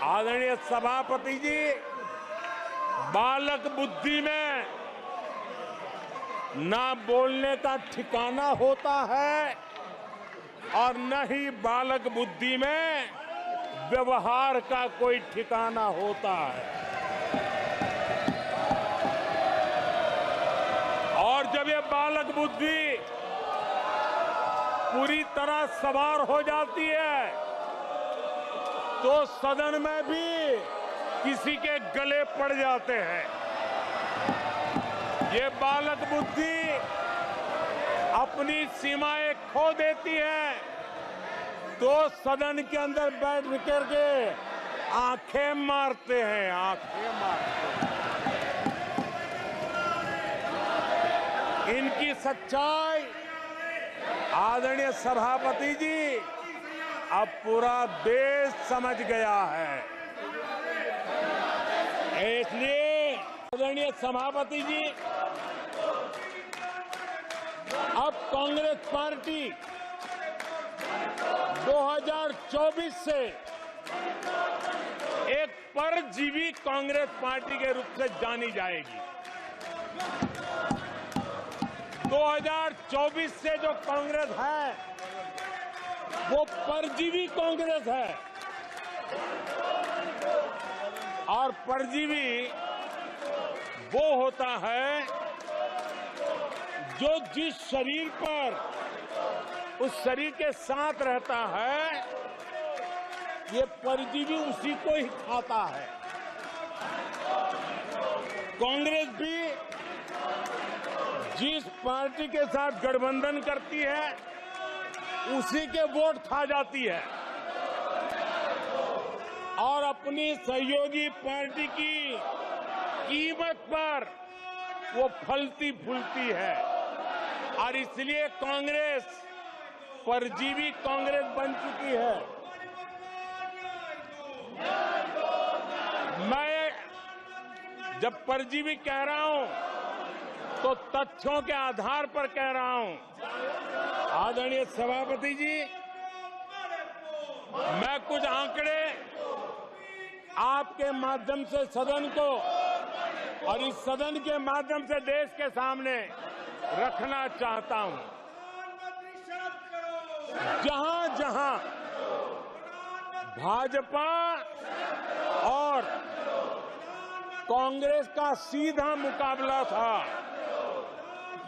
आदरणीय सभापति जी, बालक बुद्धि में ना बोलने का ठिकाना होता है और न ही बालक बुद्धि में व्यवहार का कोई ठिकाना होता है। और जब ये बालक बुद्धि पूरी तरह सवार हो जाती है तो सदन में भी किसी के गले पड़ जाते हैं। ये बालक बुद्धि अपनी सीमाएं खो देती है तो सदन के अंदर बैठ करके आंखें मारते हैं, आंखें मारते हैं। इनकी सच्चाई आदरणीय सभापति जी अब पूरा देश समझ गया है। इसलिए आदरणीय सभापति जी अब कांग्रेस पार्टी 2024 से एक परजीवी कांग्रेस पार्टी के रूप से जानी जाएगी। 2024 से जो कांग्रेस है वो परजीवी कांग्रेस है। और परजीवी वो होता है जो जिस शरीर पर उस शरीर के साथ रहता है, ये परजीवी उसी को ही खाता है। कांग्रेस भी जिस पार्टी के साथ गठबंधन करती है उसी के वोट खा जाती है और अपनी सहयोगी पार्टी की कीमत पर वो फलती फूलती है। और इसलिए कांग्रेस परजीवी कांग्रेस बन चुकी है। मैं जब परजीवी कह रहा हूं तो तथ्यों के आधार पर कह रहा हूं। आदरणीय सभापति जी, मैं कुछ आंकड़े आपके माध्यम से सदन को और इस सदन के माध्यम से देश के सामने रखना चाहता हूं। जहां जहां भाजपा और कांग्रेस का सीधा मुकाबला था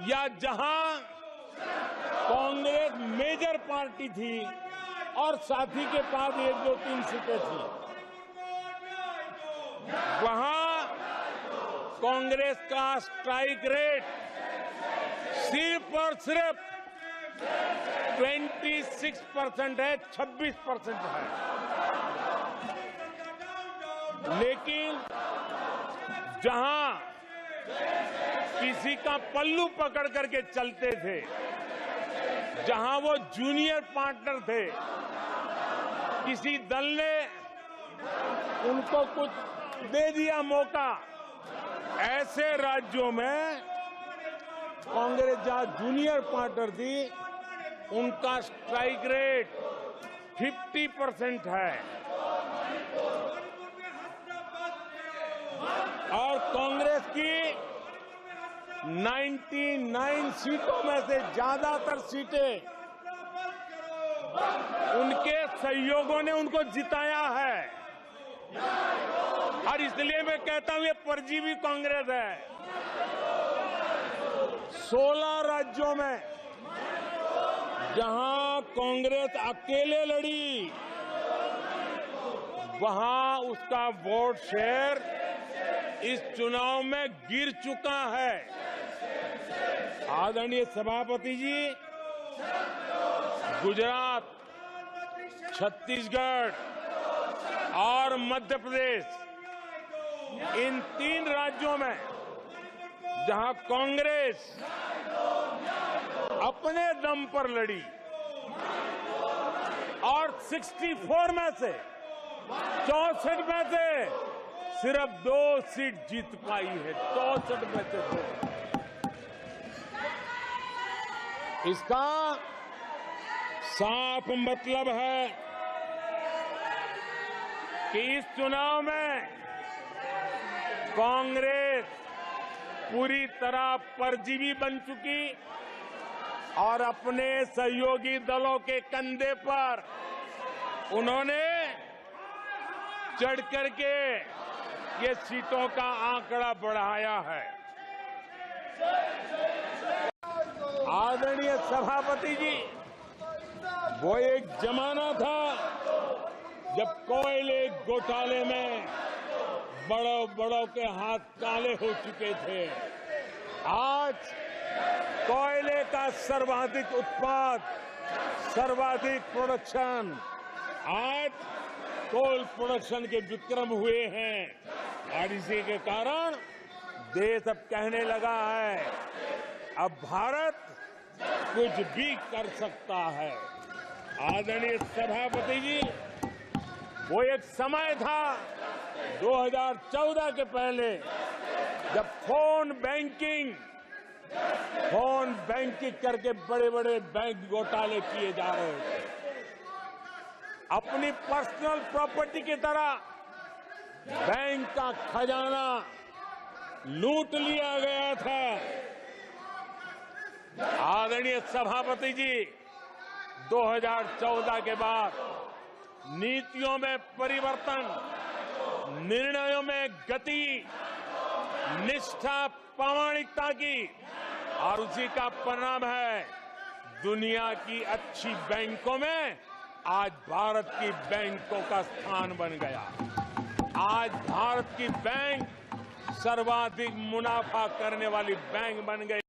या जहां कांग्रेस मेजर पार्टी थी और साथी के पास 1, 2, 3 सीटें थी, वहां कांग्रेस का स्ट्राइक रेट सिर्फ और सिर्फ 26% है, 26% है। लेकिन जहां किसी का पल्लू पकड़ करके चलते थे, जहां वो जूनियर पार्टनर थे, किसी दल ने उनको कुछ दे दिया मौका, ऐसे राज्यों में कांग्रेस जहां जूनियर पार्टनर थी उनका स्ट्राइक रेट 50% है और कांग्रेस की 99 सीटों में से ज्यादातर सीटें उनके सहयोगियों ने उनको जिताया है। और इसलिए मैं कहता हूं ये परजीवी कांग्रेस है। 16 राज्यों में जहां कांग्रेस अकेले लड़ी, वहां उसका वोट शेयर इस चुनाव में गिर चुका है। आदरणीय सभापति जी, गुजरात, छत्तीसगढ़ और मध्य प्रदेश, इन 3 राज्यों में जहां कांग्रेस अपने दम पर लड़ी और 64 में से 64 में से सिर्फ 2 सीट जीत पाई है, 64 में से 2। इसका साफ मतलब है कि इस चुनाव में कांग्रेस पूरी तरह परजीवी बन चुकी और अपने सहयोगी दलों के कंधे पर उन्होंने चढ़ करके ये सीटों का आंकड़ा बढ़ाया है। आदरणीय सभापति जी, वो एक जमाना था जब कोयले घोटाले में बड़ों के हाथ काले हो चुके थे। आज कोयले का सर्वाधिक उत्पाद, सर्वाधिक प्रोडक्शन, आज कोल प्रोडक्शन के विक्रम हुए हैं और इसी के कारण देश अब कहने लगा है अब भारत कुछ भी कर सकता है। आदरणीय सभापति जी, वो एक समय था 2014 के पहले जब फोन बैंकिंग करके बड़े बड़े बैंक घोटाले किए जा रहे थे। अपनी पर्सनल प्रॉपर्टी की तरह बैंक का खजाना लूट लिया गया था। आदरणीय सभापति जी, 2014 के बाद नीतियों में परिवर्तन, निर्णयों में गति, निष्ठा, प्रामाणिकता की और उसी का परिणाम है दुनिया की अच्छी बैंकों में आज भारत की बैंकों का स्थान बन गया। आज भारत की बैंक सर्वाधिक मुनाफा करने वाली बैंक बन गई।